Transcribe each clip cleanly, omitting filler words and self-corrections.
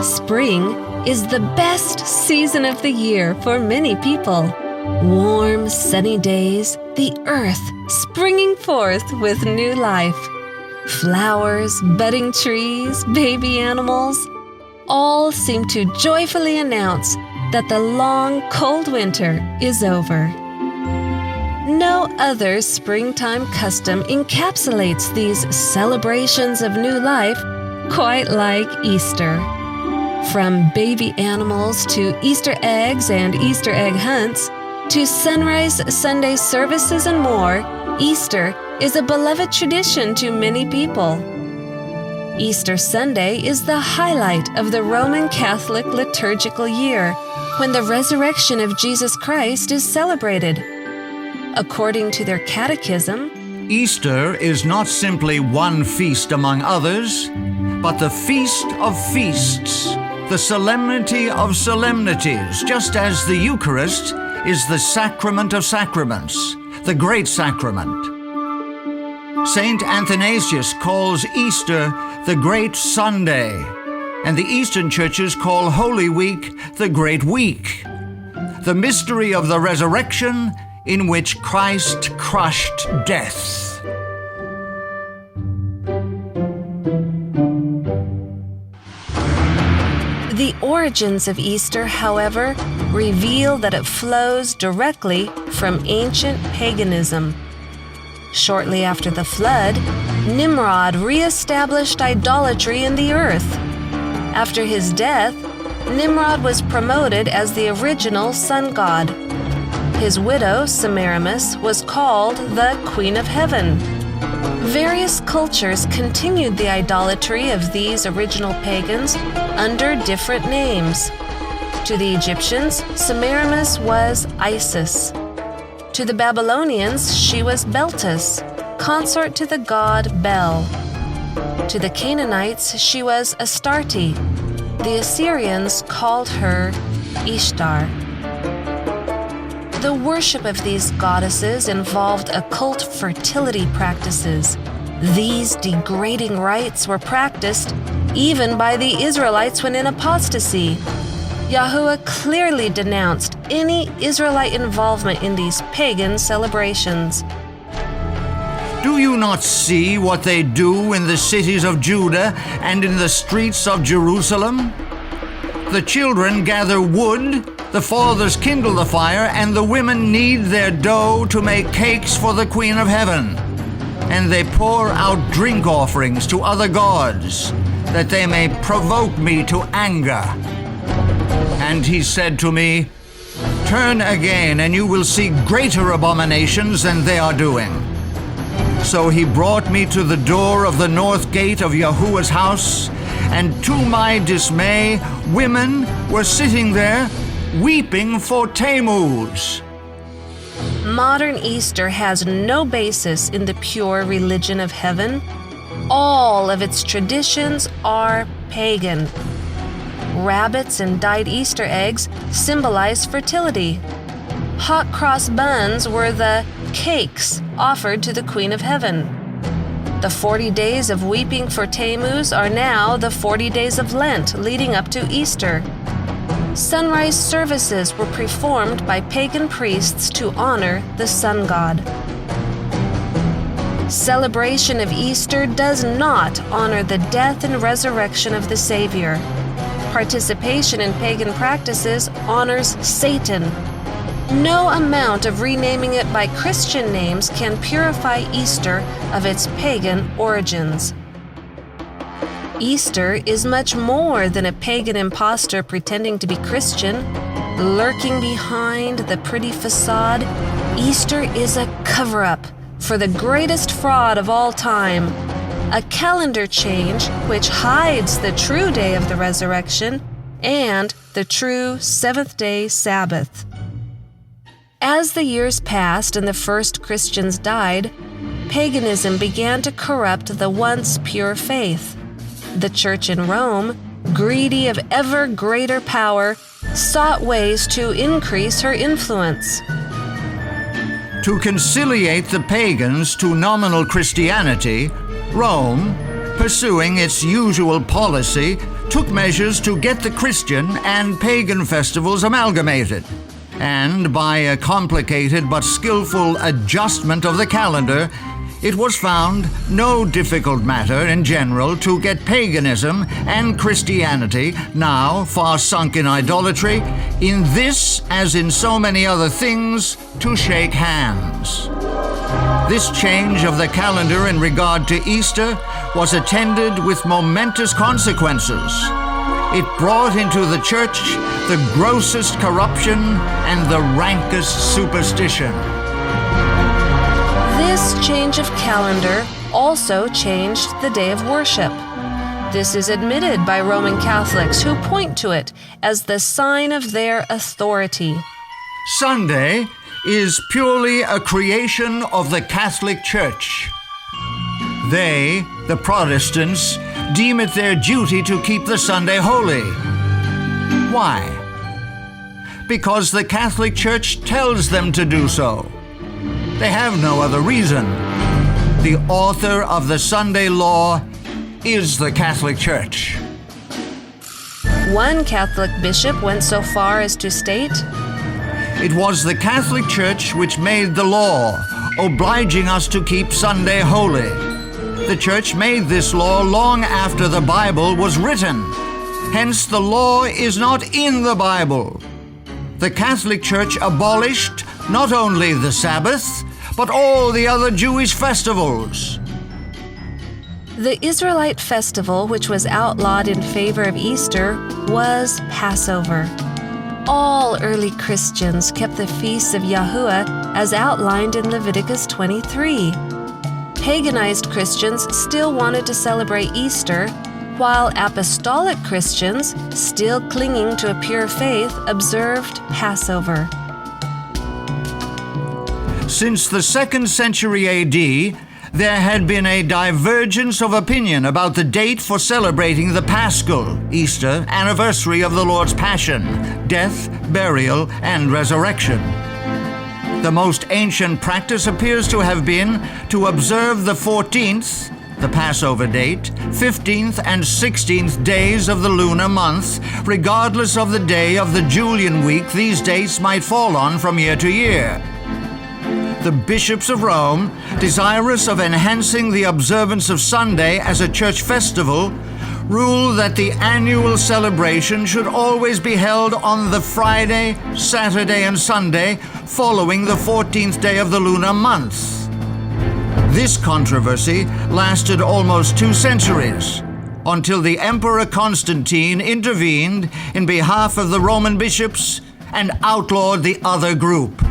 Spring is the best season of the year for many people. Warm, sunny days, the earth springing forth with new life. Flowers, budding trees, baby animals, all seem to joyfully announce that the long, cold winter is over. No other springtime custom encapsulates these celebrations of new life quite like Easter. From baby animals to Easter eggs and Easter egg hunts, to sunrise Sunday services and more, Easter is a beloved tradition to many people. Easter Sunday is the highlight of the Roman Catholic liturgical year, when the resurrection of Jesus Christ is celebrated. According to their catechism, Easter is not simply one feast among others, but the feast of feasts, the solemnity of solemnities, just as the Eucharist is the sacrament of sacraments, the great sacrament. Saint Athanasius calls Easter the Great Sunday, and the Eastern churches call Holy Week the Great Week, the mystery of the resurrection in which Christ crushed death. The origins of Easter, however, reveal that it flows directly from ancient paganism. Shortly after the flood, Nimrod re-established idolatry in the earth. After his death, Nimrod was promoted as the original sun god. His widow, Semiramis, was called the Queen of Heaven. Various cultures continued the idolatry of these original pagans under different names. To the Egyptians, Semiramis was Isis. To the Babylonians, she was Beltis, consort to the god Bel. To the Canaanites, she was Astarte. The Assyrians called her Ishtar. The worship of these goddesses involved occult fertility practices. These degrading rites were practiced even by the Israelites when in apostasy. Yahuwah clearly denounced any Israelite involvement in these pagan celebrations. Do you not see what they do in the cities of Judah and in the streets of Jerusalem? The children gather wood, the fathers kindle the fire, and the women knead their dough to make cakes for the Queen of Heaven. And they pour out drink offerings to other gods, that they may provoke me to anger. And he said to me, Turn again, and you will see greater abominations than they are doing. So he brought me to the door of the north gate of Yahuwah's house, and to my dismay, women were sitting there, weeping for Tammuz. Modern Easter has no basis in the pure religion of heaven. All of its traditions are pagan. Rabbits and dyed Easter eggs symbolize fertility. Hot cross buns were the cakes offered to the Queen of Heaven. The 40 days of weeping for Tammuz are now the 40 days of Lent leading up to Easter. Sunrise services were performed by pagan priests to honor the sun god. Celebration of Easter does not honor the death and resurrection of the Savior. Participation in pagan practices honors Satan. No amount of renaming it by Christian names can purify Easter of its pagan origins. Easter is much more than a pagan impostor pretending to be Christian, lurking behind the pretty facade. Easter is a cover-up for the greatest fraud of all time, a calendar change which hides the true day of the resurrection and the true seventh-day Sabbath. As the years passed and the first Christians died, paganism began to corrupt the once pure faith. The Church in Rome, greedy of ever greater power, sought ways to increase her influence. To conciliate the pagans to nominal Christianity, Rome, pursuing its usual policy, took measures to get the Christian and pagan festivals amalgamated, and by a complicated but skillful adjustment of the calendar, it was found no difficult matter in general to get paganism and Christianity, now far sunk in idolatry, in this as in so many other things, to shake hands. This change of the calendar in regard to Easter was attended with momentous consequences. It brought into the church the grossest corruption and the rankest superstition. This change of calendar also changed the day of worship. This is admitted by Roman Catholics, who point to it as the sign of their authority. Sunday is purely a creation of the Catholic Church. They, the Protestants, deem it their duty to keep the Sunday holy. Why? Because the Catholic Church tells them to do so. They have no other reason. The author of the Sunday law is the Catholic Church. One Catholic bishop went so far as to state, "It was the Catholic Church which made the law, obliging us to keep Sunday holy. The Church made this law long after the Bible was written. Hence the law is not in the Bible. The Catholic Church abolished not only the Sabbath, but all the other Jewish festivals." the Israelite festival, which was outlawed in favor of Easter, was Passover. All early Christians kept the feasts of Yahuwah as outlined in Leviticus 23. Paganized Christians still wanted to celebrate Easter, while apostolic Christians, still clinging to a pure faith, observed Passover. Since the 2nd century AD, there had been a divergence of opinion about the date for celebrating the Paschal, Easter, anniversary of the Lord's Passion, death, burial, and resurrection. The most ancient practice appears to have been to observe the 14th, the Passover date, 15th and 16th days of the lunar month, regardless of the day of the Julian week these dates might fall on from year to year. The bishops of Rome, desirous of enhancing the observance of Sunday as a church festival, ruled that the annual celebration should always be held on the Friday, Saturday, and Sunday following the 14th day of the lunar month. This controversy lasted almost 2 centuries, until the Emperor Constantine intervened in behalf of the Roman bishops and outlawed the other group.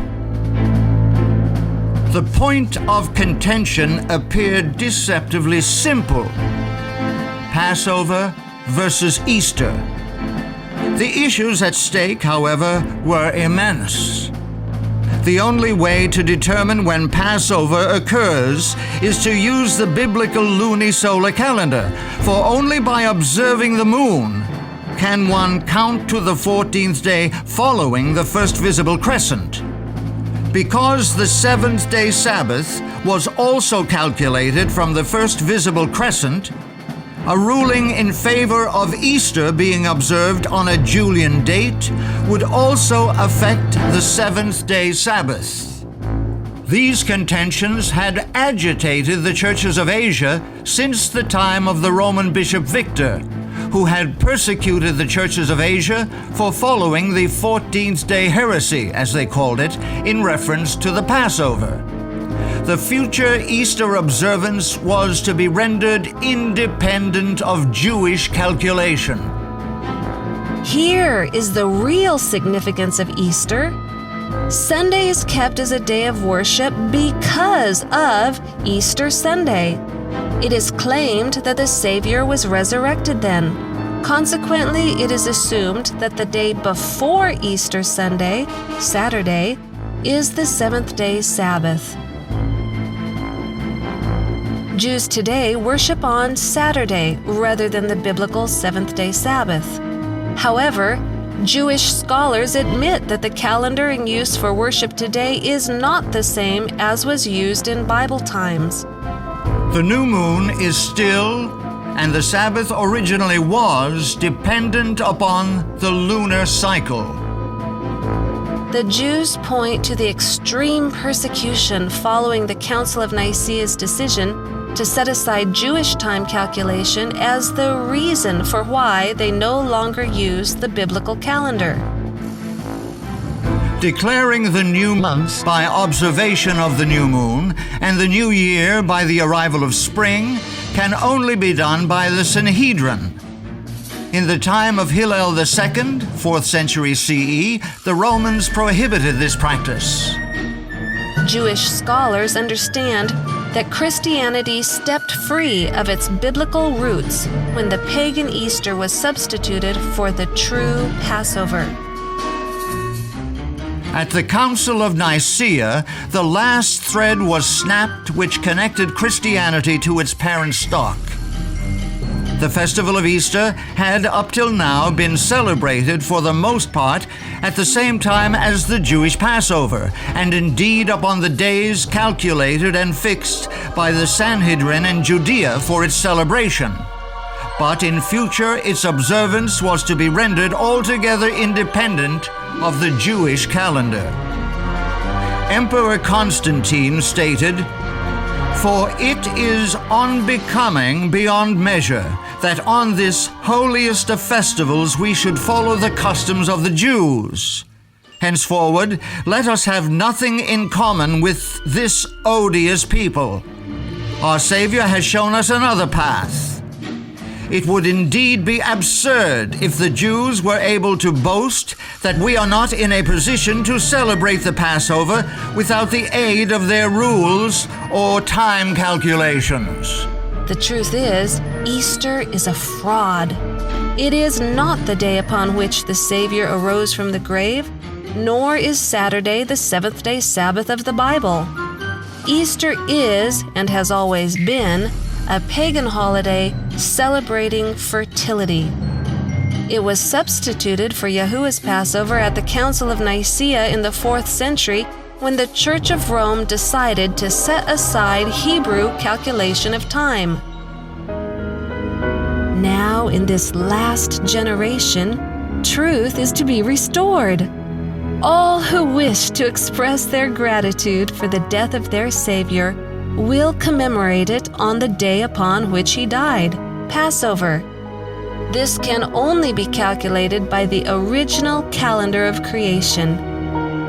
The point of contention appeared deceptively simple: Passover versus Easter. The issues at stake, however, were immense. The only way to determine when Passover occurs is to use the biblical lunisolar calendar, for only by observing the moon can one count to the 14th day following the first visible crescent. Because the 7th-day Sabbath was also calculated from the first visible crescent, a ruling in favor of Easter being observed on a Julian date would also affect the 7th-day Sabbath. These contentions had agitated the churches of Asia since the time of the Roman Bishop Victor, who had persecuted the churches of Asia for following the 14th-day heresy, as they called it, in reference to the Passover. The future Easter observance was to be rendered independent of Jewish calculation. Here is the real significance of Easter. Sunday is kept as a day of worship because of Easter Sunday. It is claimed that the Savior was resurrected then. Consequently, it is assumed that the day before Easter Sunday, Saturday, is the 7th-day Sabbath. Jews today worship on Saturday rather than the biblical 7th-day Sabbath. However, Jewish scholars admit that the calendar in use for worship today is not the same as was used in Bible times. The new moon is still and the Sabbath originally was dependent upon the lunar cycle. The Jews point to the extreme persecution following the Council of Nicaea's decision to set aside Jewish time calculation as the reason for why they no longer use the biblical calendar. Declaring the new month by observation of the new moon and the new year by the arrival of spring can only be done by the Sanhedrin. In the time of Hillel II, 4th century CE, the Romans prohibited this practice. Jewish scholars understand that Christianity stepped free of its biblical roots when the pagan Easter was substituted for the true Passover. At the Council of Nicaea, the last thread was snapped which connected Christianity to its parent stock. The festival of Easter had up till now been celebrated for the most part at the same time as the Jewish Passover, and indeed upon the days calculated and fixed by the Sanhedrin in Judea for its celebration. But in future its observance was to be rendered altogether independent of the Jewish calendar. Emperor Constantine stated, "For it is unbecoming beyond measure that on this holiest of festivals we should follow the customs of the Jews. Henceforward, let us have nothing in common with this odious people. Our Savior has shown us another path. It would indeed be absurd if the Jews were able to boast that we are not in a position to celebrate the Passover without the aid of their rules or time calculations." The truth is, Easter is a fraud. It is not the day upon which the Savior arose from the grave, nor is Saturday the seventh-day Sabbath of the Bible. Easter is, and has always been, a pagan holiday celebrating fertility. It was substituted for Yahuwah's Passover at the Council of Nicaea in the 4th century when the Church of Rome decided to set aside Hebrew calculation of time. Now, in this last generation, truth is to be restored. All who wish to express their gratitude for the death of their Savior will commemorate it on the day upon which he died, Passover. This can only be calculated by the original calendar of creation.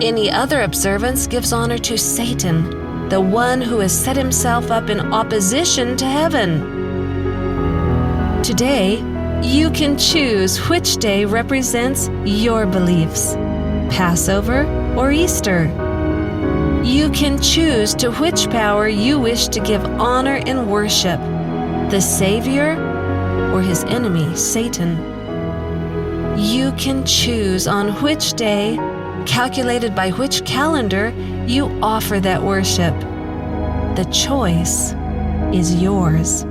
Any other observance gives honor to Satan, the one who has set himself up in opposition to heaven. Today, you can choose which day represents your beliefs, Passover or Easter. You can choose to which power you wish to give honor and worship, the Savior or his enemy, Satan. You can choose on which day, calculated by which calendar, you offer that worship. The choice is yours.